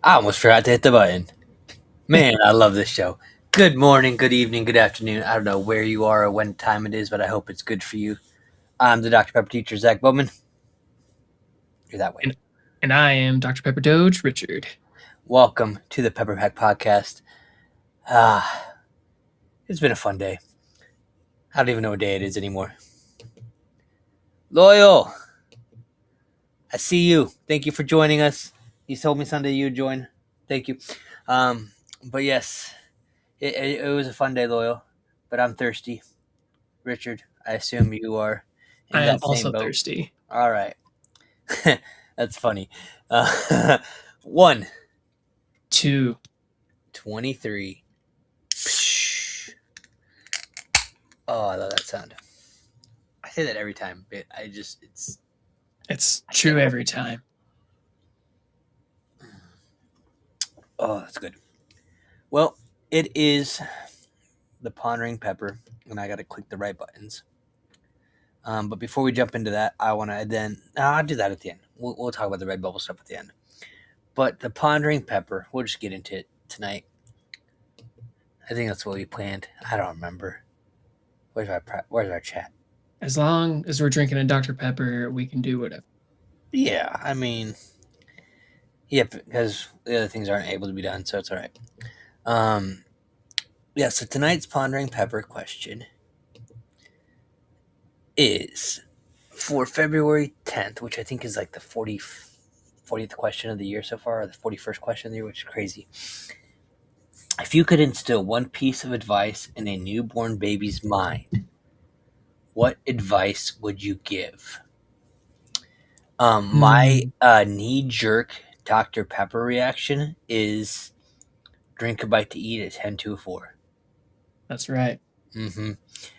I almost forgot to hit the button. Man, I love this show. Good morning, good evening, good afternoon. I don't know where you are or when time it is, but I hope it's good for you. I'm the Dr. Pepper teacher, Zach Bowman. You're that way. And, and I am Dr. Pepper Doge Richard. Welcome to the PepperPackPodcast. Ah, it's been a fun day. I don't even know what day it is anymore. Loyal, I see you. Thank you for joining us. You told me Sunday you'd join. Thank you. But yes, it was a fun day, Loyal. But I'm thirsty. Richard, I assume you are in I am that same also boat. thirsty. All right. That's funny. One, 2. 23. Oh, I love that sound. I say that every time, but It's I true can't. every time. Oh, that's good. Well, it is the pondering pepper, and I got to click the right buttons. But before we jump into that, I want to I'll do that at the end. We'll talk about the red bubble stuff at the end. But the pondering pepper, we'll just get into it tonight. I think that's what we planned. I don't remember. Where's our chat? As long as we're drinking a Dr. Pepper, we can do whatever. Yeah, I mean, yeah, because the other things aren't able to be done, so it's all right. Um, yeah. So tonight's pondering pepper question is for February 10th, which I think is like the 40th question of the year so far, or the 41st question of the year, which is crazy. If you could instill one piece of advice in a newborn baby's mind, what advice would you give? My Hmm. knee jerk Dr. Pepper reaction is drink a bite to eat at 10 to 4. That's right. Mm-hmm.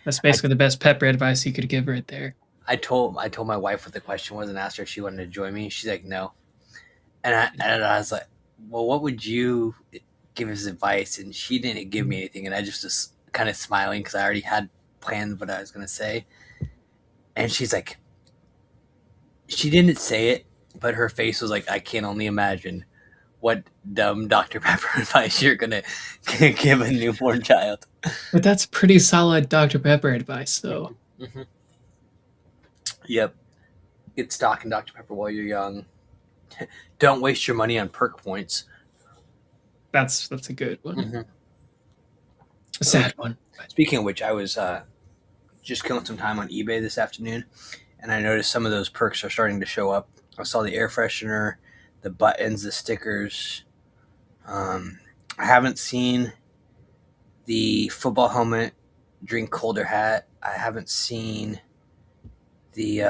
That's I, basically the best pepper advice you could give right there. I told my wife what the question was and asked her if she wanted to join me. She's like, no. And I was like, well, what would you give as advice? And she didn't give me anything. And I just was kind of smiling because I already had planned what I was going to say. And she's like, she didn't say it, but her face was like, I can only imagine what dumb Dr. Pepper advice you're going to give a newborn child. But that's pretty solid Dr. Pepper advice, though. Mm-hmm. Yep. Get stock in Dr. Pepper while you're young. Don't waste your money on perk points. That's a good one. Mm-hmm. A sad one. But Speaking of which, I was just killing some time on eBay this afternoon, and I noticed some of those perks are starting to show up. I saw the air freshener, the buttons, the stickers. I haven't seen the football helmet, drink colder hat. I haven't seen the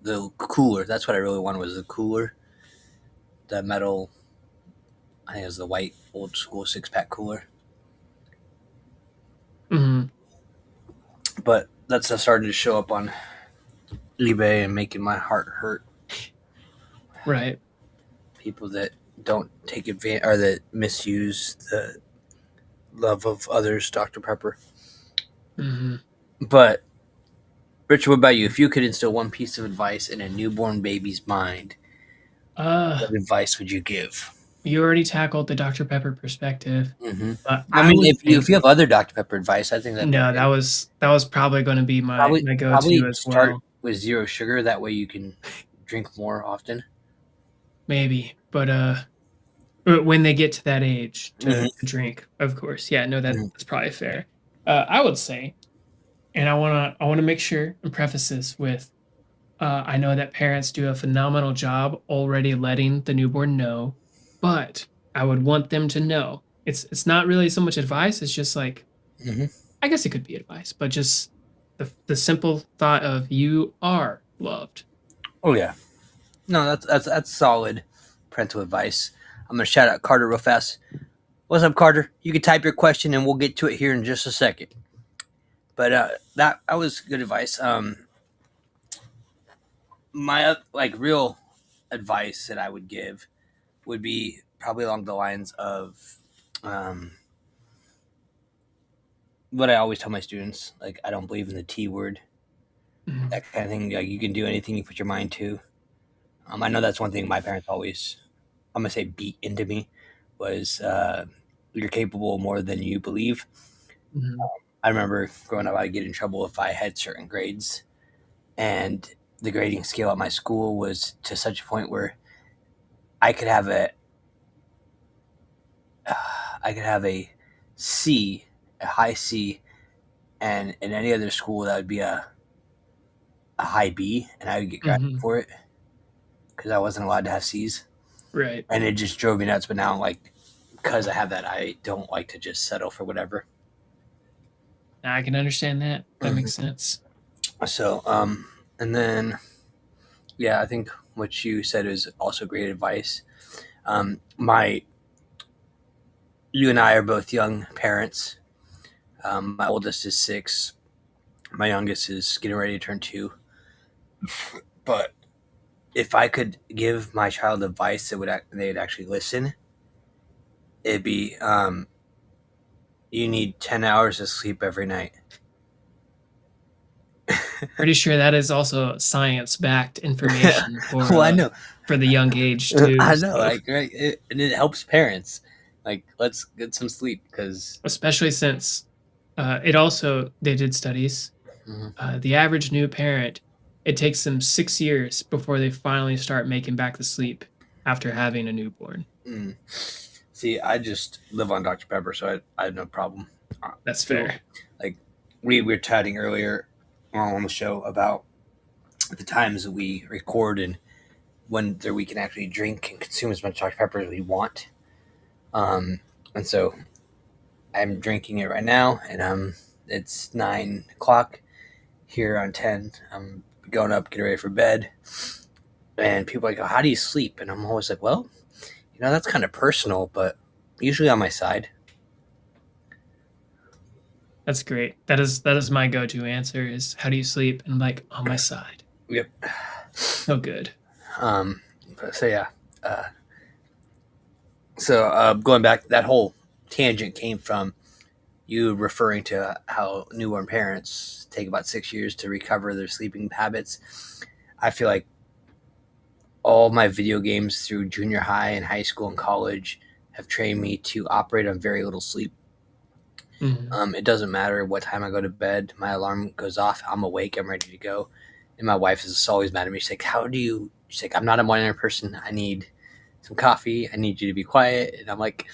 the cooler. That's what I really wanted was the cooler, the metal. I think it was the white old school 6-pack cooler. mhm, But that's starting to show up on eBay and making my heart hurt. right. People that don't take advantage or that misuse the love of others, Dr. Pepper. Hmm. But Richard, what about you? If you could instill one piece of advice in a newborn baby's mind, Uh, what advice would you give? you already tackled the Dr. Pepper perspective, Hmm. but I I mean, would if think you have other Dr. Pepper advice, I think that'd be no, okay. that was probably going to be my Probably my go-to probably as start well. with zero sugar. That way you can drink more often. Maybe, but when they get to that age Hmm. to drink, of course. Yeah, no, Hmm. that's probably fair. I would say, and I wanna make sure and preface this with, I know that parents do a phenomenal job already letting the newborn know, but I would want them to know it's not really so much advice. It's just like Hmm. I guess it could be advice, but just the simple thought of you are loved. Oh yeah, no, that's solid parental advice. I'm gonna shout out Carter real fast. What's up, Carter? You can type your question and we'll get to it here in just a second. But that was good advice. My like real advice that I would give would be probably along the lines of um, what I always tell my students. Like I don't believe in the T word, Mhm. that kind of thing. Like you can do anything you put your mind to. I know that's one thing my parents always I'm gonna say beat into me was you're capable of more than you believe. Mhm. I remember growing up, I'd get in trouble if I had certain grades, and the grading scale at my school was to such a point where I could have a I could have a C, a high C, and in any other school that would be a high B, and I would get grounded Mhm. for it because I wasn't allowed to have C's, Right. and it just drove me nuts. But now, like, because I have that, I don't like to just settle for whatever. I can understand that. That Mm-hmm. makes sense. So, and then yeah, I think what you said is also great advice. My You and I are both young parents. My oldest is 6. My youngest is getting ready to turn 2. But if I could give my child advice that they'd actually listen, it'd be you need 10 hours of sleep every night. Pretty sure that is also science-backed information Well, I know, for the young age too. I know, So like right, and it helps parents. Like, let's get some sleep because especially since it also they did studies. Mhm. The average new parent, it takes them 6 years before they finally start making back the sleep after having a newborn. Mm. See, I just live on Dr. Pepper, so I have no problem. That's People fair. like we were chatting earlier on the show about the times that we record and when we can actually drink and consume as much Dr. Pepper as we want. Um, and so I'm drinking it right now, and it's 9 o'clock here on 10. I'm going up, getting ready for bed, and people are like, oh, "How do you sleep?" And I'm always like, "Well, that's kind of personal, but usually on my side." That's great. That is my go-to answer is how do you sleep? And I'm like on my side. Yep. Oh good. Um, so yeah. Uh, so going back, that whole tangent came from you referring to how newborn parents take about 6 years to recover their sleeping habits. I feel like all my video games through junior high and high school and college have trained me to operate on very little sleep. Mhm. It doesn't matter what time I go to bed. My alarm goes off. I'm awake. I'm ready to go. And my wife is always mad at me. She's like, "How do you?" She's like, "I'm not a morning person. I need some coffee. I need you to be quiet." And I'm like,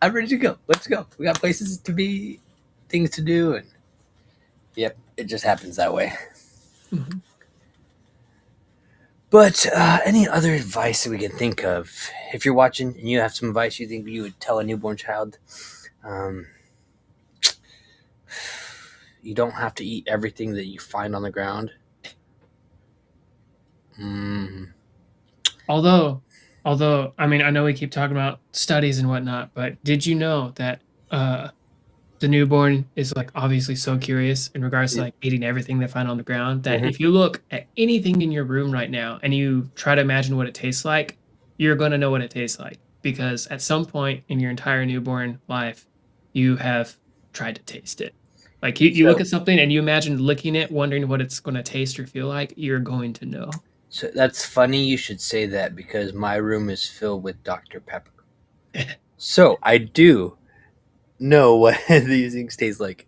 "I'm ready to go. Let's go. We got places to be, things to do." And yep, it just happens that way. Mhm. But any other advice that we can think of? If you're watching and you have some advice you think you would tell a newborn child, um, you don't have to eat everything that you find on the ground. Mm, Although, although, I mean, I know we keep talking about studies and whatnot, but did you know that the newborn is like obviously so curious in regards to yeah, like eating everything they find on the ground that mhm. if you look at anything in your room right now and you try to imagine what it tastes like, you're going to know what it tastes like because at some point in your entire newborn life, you have tried to taste it. Like you look So, at something and you imagine licking it, wondering what it's going to taste or feel like, you're going to know. so that's funny you should say that because my room is filled with Dr. Pepper. So I do know what these things taste like.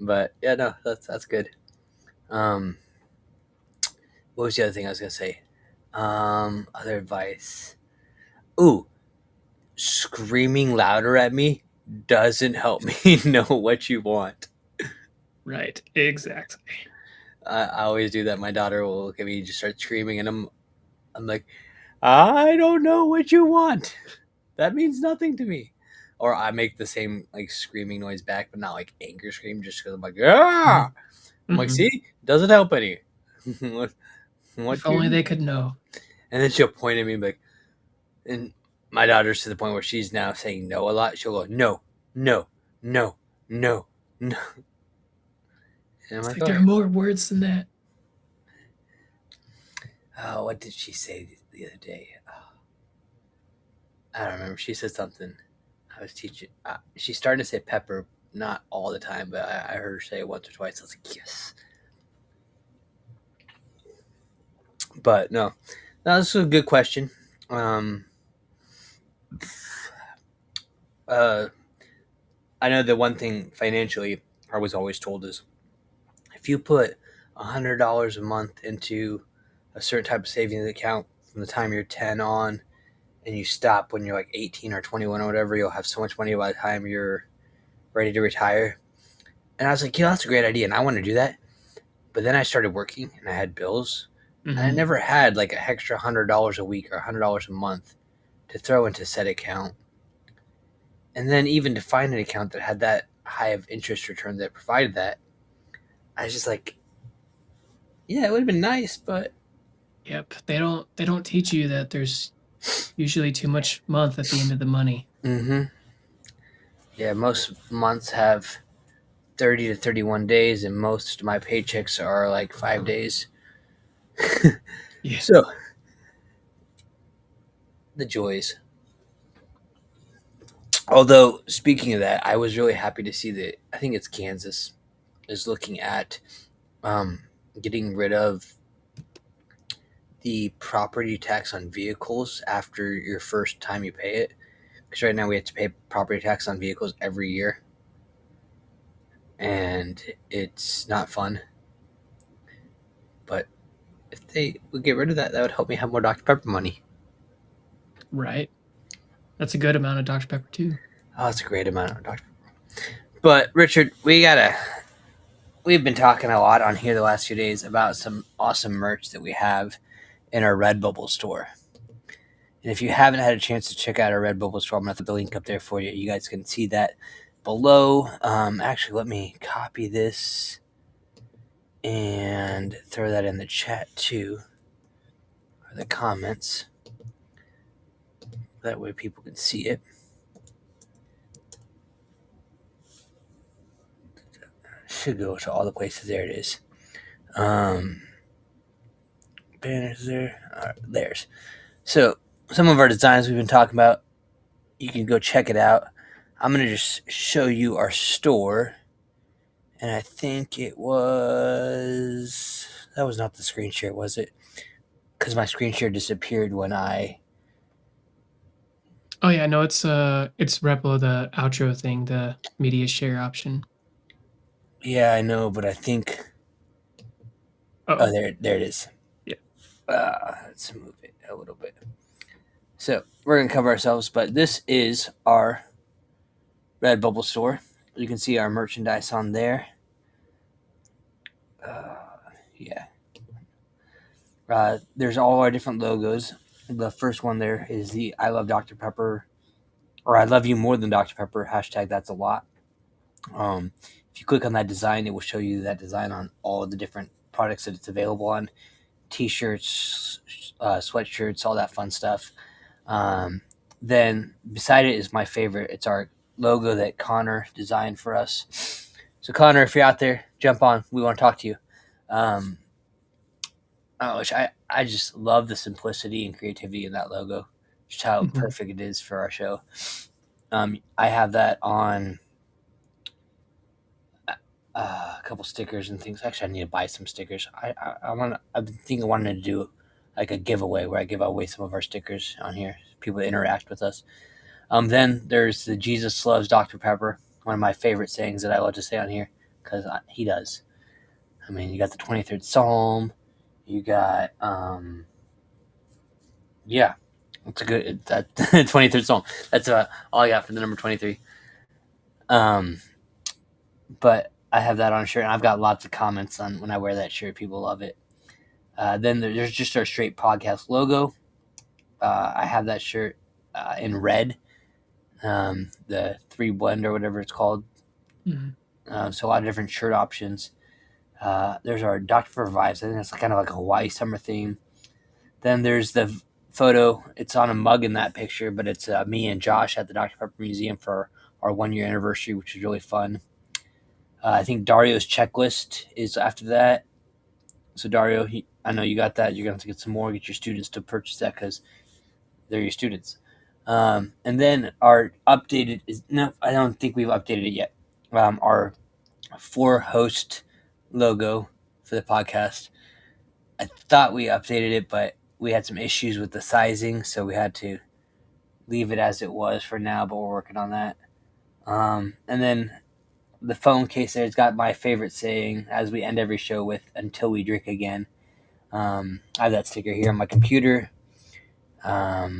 But yeah, no, that's good. Um, what was the other thing I was gonna say? Other advice. Ooh, screaming louder at me doesn't help me know what you want. Right, exactly. I always do that. My daughter will look at me and just start screaming, and I'm like, I don't know what you want. That means nothing to me. Or I make the same like screaming noise back, but not like anger scream, just because I'm like, ah. Mhm. I'm like, Mhm. see, doesn't help any. what, what If do you only need? they could know. And then she'll point at me like, and my daughter's to the point where she's now saying no a lot. She'll go, no, no, no, no, no. And I'm It's like, like all there are right. more words than that. Oh, what did she say the other day? Oh, I don't remember. She said something. I was teaching. She started to say pepper, not all the time, but I heard her say it once or twice. I was like, yes. But no, no, this is a good question. Um, uh, I know the one thing financially I was always told is if you put $100 a month into a certain type of savings account from the time you're 10 on, and you stop when you're like 18 or 21 or whatever, you'll have so much money by the time you're ready to retire. And I was like, that's a great idea, and I want to do that. But then I started working, and I had bills, and I Hmm. never had like an extra $100 a week or $100 a month to throw into said account. And then even to find an account that had that high of interest return that provided that, I was just like, yeah, it would have been nice, but Yep. They don't teach you that there's usually too much month at the end of the money. mm-hmm. Yeah, most months have 30 to 31 days, and most of my paychecks are like 5 days. Yeah. So the joys. Although speaking of that, I was really happy to see that I think it's Kansas is looking at um, getting rid of the property tax on vehicles after your first time you pay it. Because right now we have to pay property tax on vehicles every year, and it's not fun. But if they would get rid of that, that would help me have more Dr. Pepper money. Right. That's a good amount of Dr. Pepper too. Oh, that's a great amount of Dr. But Richard, we've been talking a lot on here the last few days about some awesome merch that we have in our Redbubble store. And if you haven't had a chance to check out our Redbubble store, I'm going to put the link up there for you. You guys can see that below. Actually, let me copy this and throw that in the chat too, or the comments. That way people can see it. Should go to all the places. There it is. Banners there. All right, there's. So some of our designs we've been talking about, you can go check it out. I'm going to just show you our store. And I think it was. That was not the screen share, was it? Because my screen share disappeared when I. Oh yeah, no, it's Replo, the outro thing, the media share option. Yeah, I know, but I think. Oh, Oh, there it is. yeah. Let's move it a little bit. So we're going to cover ourselves, but this is our Redbubble store. You can see our merchandise on there. Uh, yeah. There's all our different logos. The first one there is the I love Dr. Pepper, or I love you more than Dr. Pepper hashtag. That's a lot. If you click on that design, it will show you that design on all of the different products that it's available on: t-shirts, sweatshirts, all that fun stuff. Um, then beside it is my favorite. It's our logo that Connor designed for us. So Connor, if you're out there, jump on. We want to talk to you. Um, I just love the simplicity and creativity in that logo. Just how Mhm. perfect it is for our show. I have that on a couple stickers and things. Actually, I need to buy some stickers. I want. I've been thinking, wanting to do like a giveaway where I give away some of our stickers on here. People that interact with us. Then there's the Jesus loves Dr. Pepper. One of my favorite sayings that I love to say on here because he does. I mean, you got the 23rd Psalm. You got yeah, it's a good that 23rd Psalm. That's all I got for the number 23. Um, but I have that on a shirt, and I've got lots of comments on when I wear that shirt. People love it. Then there's just our straight podcast logo. I have that shirt in red, the 3 blend or whatever it's called. Mhm. So a lot of different shirt options. There's our Dr. For Vibes. I think that's kind of like a Hawaii summer theme. Then there's the photo. It's on a mug in that picture, but it's me and Josh at the Dr. Pepper Museum for our 1 year anniversary, which was really fun. I think Dario's checklist is after that. So Dario, I know you got that. You're gonna have to get some more. Get your students to purchase that because they're your students. And then our updated is no, I don't think we've updated it yet. Our 4 host logo for the podcast. I thought we updated it, but we had some issues with the sizing, so we had to leave it as it was for now, but we're working on that. And then the phone case there's got my favorite saying as we end every show with "Until we drink again." I have that sticker here on my computer. I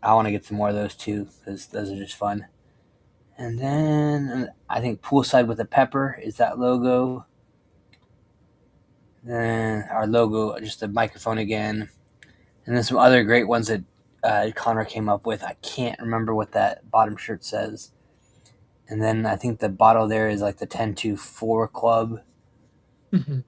want to get some more of those too because those are just fun. And then I think poolside with a pepper is that logo. Then our logo, just the microphone again. And then some other great ones that Connor came up with. I can't remember what that bottom shirt says. And then I think the bottle there is like the 10-4 club. Mm-hmm.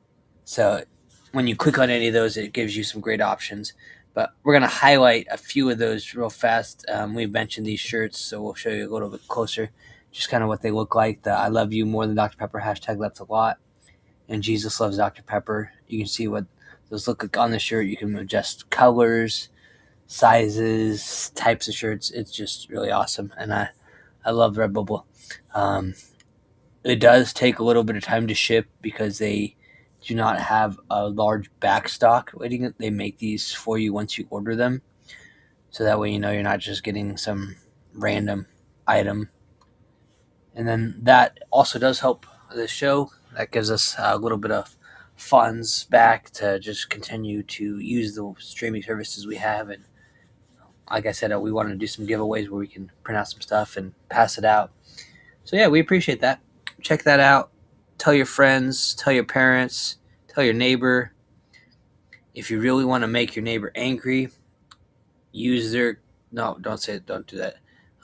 So when you click on any of those, it gives you some great options. But we're going to highlight a few of those real fast. We've mentioned these shirts, so we'll show you a little bit closer, just kind of what they look like. The I love you more than Dr. Pepper hashtag, that's a lot. And Jesus loves Dr. Pepper. You can see what those look like on the shirt. You can adjust colors, sizes, types of shirts. It's just really awesome. And I love Redbubble. It does take a little bit of time to ship because they do not have a large back stock waiting. They make these for you once you order them. So that way you know you're not just getting some random item. And then that also does help the show. That gives us a little bit of funds back to just continue to use the streaming services we have. And like I said, we want to do some giveaways where we can print out some stuff and pass it out. So yeah, we appreciate that. Check that out. Tell your friends, tell your parents, tell your neighbor. If you really want to make your neighbor angry, use their don't do that.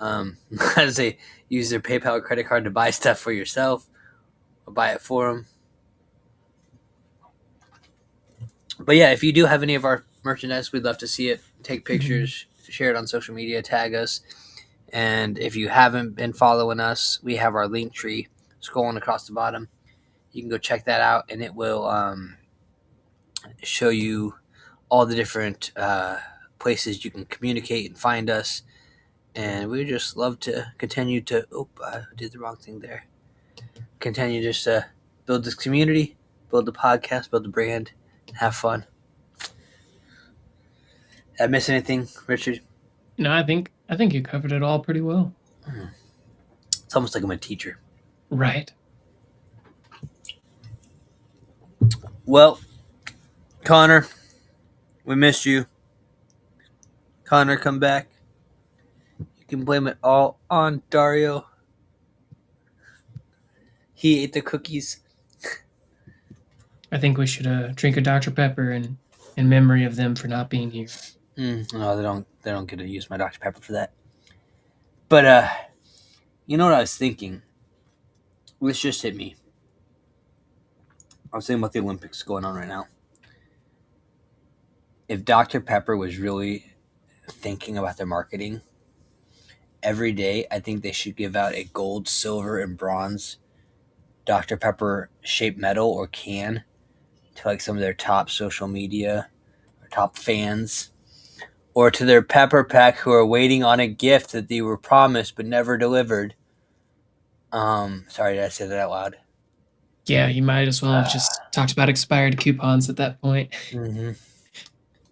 I say use their PayPal or credit card to buy stuff for yourself or buy it for them. But yeah, if you do have any of our merchandise, we'd love to see it. Take pictures, share it on social media, tag us. And if you haven't been following us, we have our link tree scrolling across the bottom. You can go check that out, and it will show you all the different places you can communicate and find us. And we just love to continue to. I did the wrong thing there. Continue just to build this community, build the podcast, build the brand, have fun. Did I miss anything, Richard? No, I think you covered it all pretty well. It's almost like I'm a teacher. Right. Well, Connor, we missed you. Connor, come back. You can blame it all on Dario. He ate the cookies. I think we should drink a Dr. Pepper in memory of them for not being here. No, they don't get to use my Dr. Pepper for that. But you know what I was thinking? This just hit me. I was thinking about the Olympics going on right now. If Dr. Pepper was really thinking about their marketing, every day I think they should give out a gold, silver, and bronze Dr. Pepper shaped medal or can to like some of their top social media or top fans, or to their Pepper Pack who are waiting on a gift that they were promised but never delivered. Sorry, did I say that out loud? Yeah, you might as well have just talked about expired coupons at that point. Mm-hmm.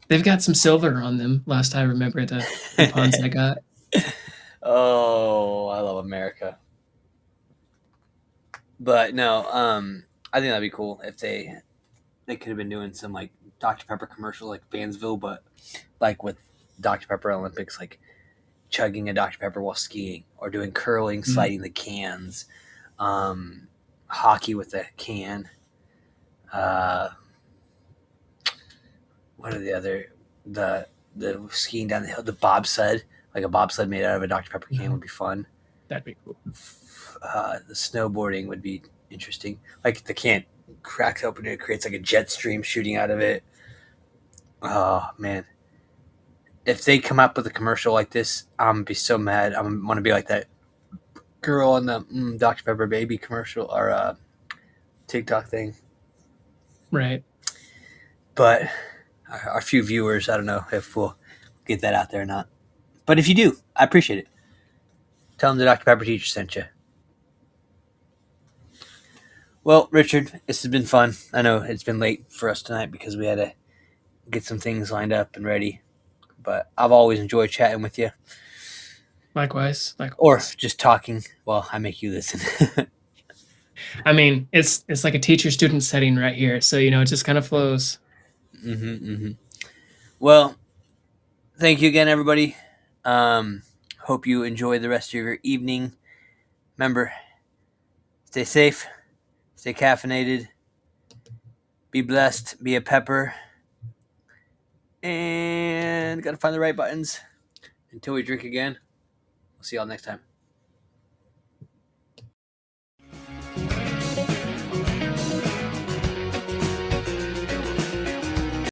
They've got some silver on them. Last I remember the coupons I got. Oh, I love America. But no, I think that'd be cool if they could have been doing some like Dr. Pepper commercial like Fansville, but like with Dr. Pepper Olympics, like chugging a Dr. Pepper while skiing or doing curling, sliding the cans, hockey with a can. What are the other the skiing down the hill, the bobsled, like a bobsled made out of a Dr. Pepper can would be fun. That'd be cool. The snowboarding would be interesting. Like the can cracks open and it creates like a jet stream shooting out of it. Oh man. If they come up with a commercial like this, I'm gonna be so mad. I'm gonna be like that girl on the Dr. Pepper baby commercial or TikTok thing. Right. But our few viewers, I don't know if we'll get that out there or not. But if you do, I appreciate it. Tell them the Dr. Pepper teacher sent you. Well, Richard, this has been fun. I know it's been late for us tonight because we had to get some things lined up and ready. But I've always enjoyed chatting with you, Likewise, or likewise. just talking. Well, I make you listen. I mean, it's like a teacher student setting right here, so you know it just kind of flows. Mm-hmm. Well, thank you again, everybody. Hope you enjoy the rest of your evening. Remember, stay safe, stay caffeinated, be blessed, be a pepper, and gotta find the right buttons. Until we drink again, we'll see y'all next time.